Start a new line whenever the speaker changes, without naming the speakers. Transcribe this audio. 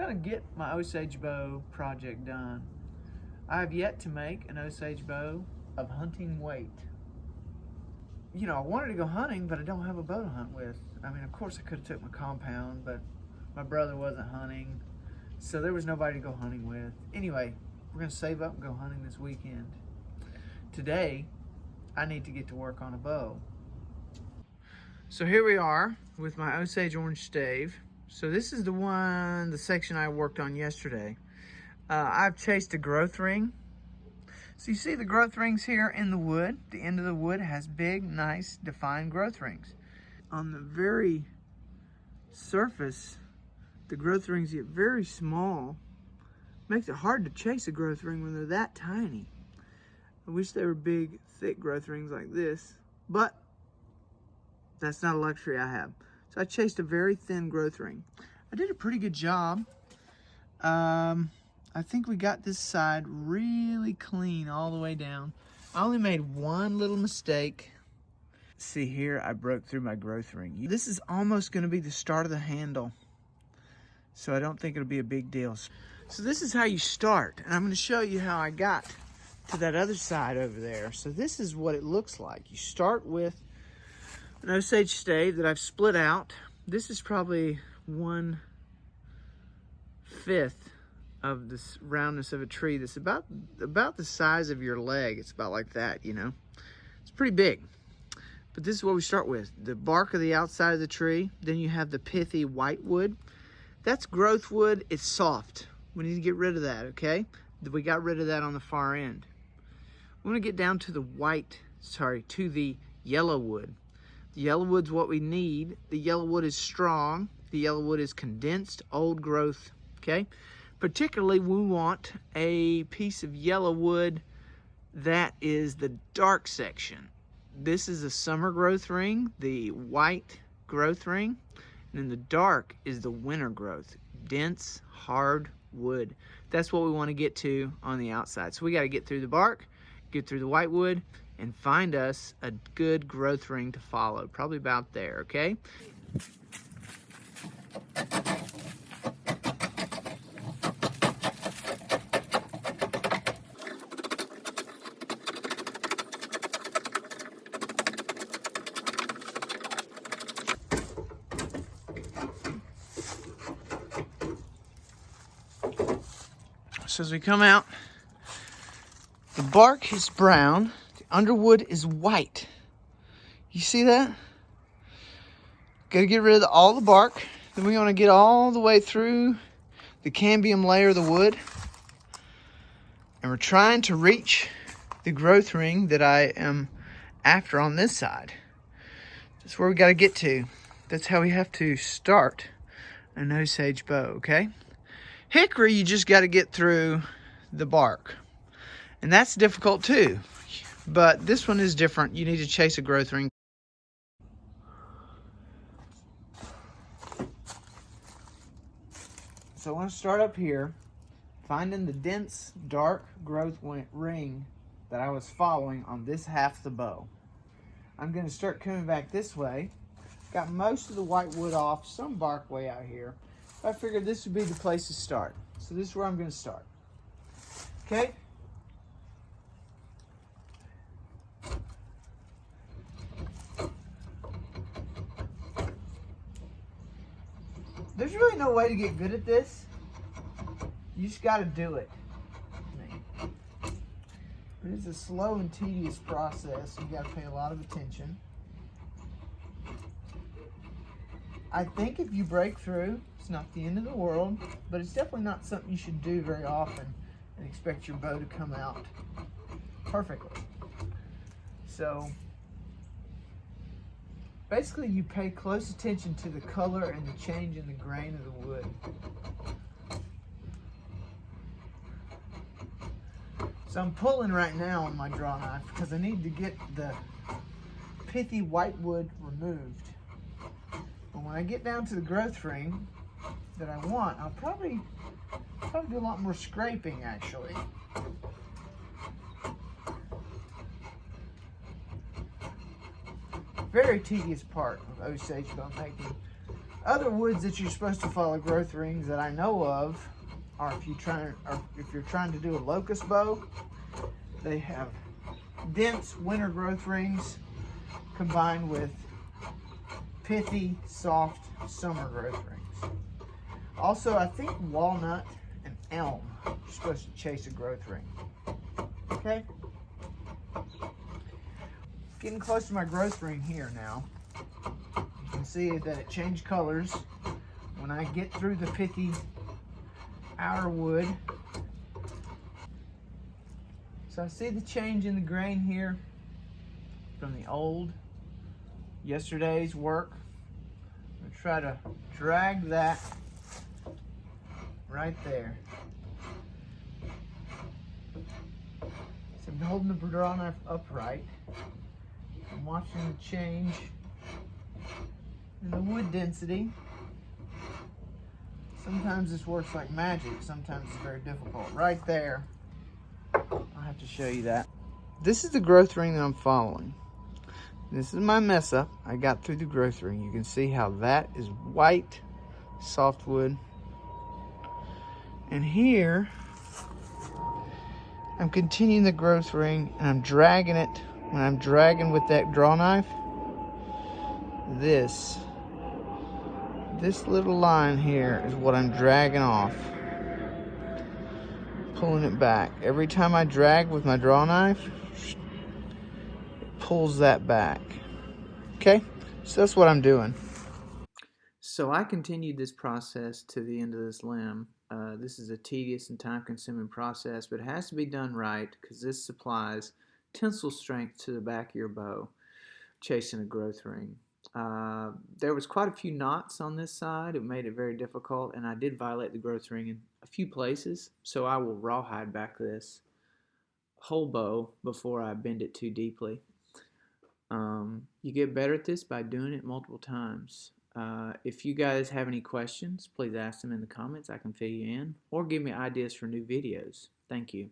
trying to get my Osage bow project done. I have yet to make an Osage bow of hunting weight. You know, I wanted to go hunting, but I don't have a bow to hunt with. I mean, of course I could have took my compound, but my brother wasn't hunting, so there was nobody to go hunting with. Anyway, we're gonna save up and go hunting this weekend. Today, I need to get to work on a bow. So here we are with my Osage orange stave. So this is the section I worked on yesterday. I've chased a growth ring. So you see the growth rings here in the wood. The end of the wood has big, nice, defined growth rings. On the very surface, the growth rings get very small. Makes it hard to chase a growth ring when they're that tiny. I wish they were big, thick growth rings like this, but that's not a luxury I have. So I chased a very thin growth ring. I did a pretty good job. I think we got this side really clean all the way down. I only made one little mistake. See here, I broke through my growth ring. This is almost gonna be the start of the handle, so I don't think it'll be a big deal. So this is how you start, and I'm gonna show you how I got to that other side over there. So this is what it looks like. You start with an Osage stave that I've split out. This is probably 1/5 of this roundness of a tree. That's about the size of your leg. It's about like that, you know. It's pretty big. But this is what we start with. The bark of the outside of the tree. Then you have the pithy white wood. That's growth wood. It's soft. We need to get rid of that, okay? We got rid of that on the far end. We want to get down to the to the yellow wood. The yellow wood's what we need. The yellow wood is strong. The yellow wood is condensed, old growth, okay? Particularly, we want a piece of yellow wood that is the dark section. This is a summer growth ring, the white growth ring, and then the dark is the winter growth, dense, hard wood. That's what we want to get to on the outside. So we got to get through the bark, get through the white wood, and find us a good growth ring to follow, probably about there, okay? So as we come out, the bark is brown, the underwood is white. You see that? Got to get rid of all the bark. Then we want to get all the way through the cambium layer of the wood. And we're trying to reach the growth ring that I am after on this side. That's where we got to get to. That's how we have to start an Osage bow, okay? Hickory, you just got to get through the bark. And that's difficult too. But this one is different. You need to chase a growth ring. So I want to start up here, finding the dense, dark growth ring that I was following on this half of the bow. I'm going to start coming back this way. Got most of the white wood off, some bark way out here. I figured this would be the place to start. So this is where I'm going to start. Okay? There's really no way to get good at this. You just got to do it. But it's a slow and tedious process. You got to pay a lot of attention. I think if you break through, it's not the end of the world, but it's definitely not something you should do very often and expect your bow to come out perfectly. So basically you pay close attention to the color and the change in the grain of the wood. So I'm pulling right now on my draw knife because I need to get the pithy white wood removed. But when I get down to the growth ring that I want, I'll probably do a lot more scraping actually. Very tedious part of Osage bow making. Other woods that you're supposed to follow growth rings that I know of are if you're trying to do a locust bow, they have dense winter growth rings combined with pithy, soft summer growth rings. Also, I think walnut and elm are supposed to chase a growth ring. Okay? Getting close to my growth ring here now. You can see that it changed colors when I get through the pithy outer wood. So I see the change in the grain here from the old yesterday's work. I'm going to try to drag that right there. So I'm holding the draw knife upright. I'm watching the change in the wood density. Sometimes this works like magic, sometimes it's very difficult. Right there, I'll have to show you that. This is the growth ring that I'm following. This is my mess up. I got through the growth ring. You can see how that is white softwood. And here, I'm continuing the growth ring and I'm dragging it. When I'm dragging with that draw knife, this little line here is what I'm dragging off. Pulling it back. Every time I drag with my draw knife, it pulls that back. Okay, so that's what I'm doing. So I continued this process to the end of this limb. This is a tedious and time-consuming process, but it has to be done right because this supplies tensile strength to the back of your bow, chasing a growth ring. There was quite a few knots on this side. It made it very difficult, and I did violate the growth ring in a few places, so I will rawhide back this whole bow before I bend it too deeply. You get better at this by doing it multiple times. If you guys have any questions, please ask them in the comments. I can fill you in, or give me ideas for new videos. Thank you.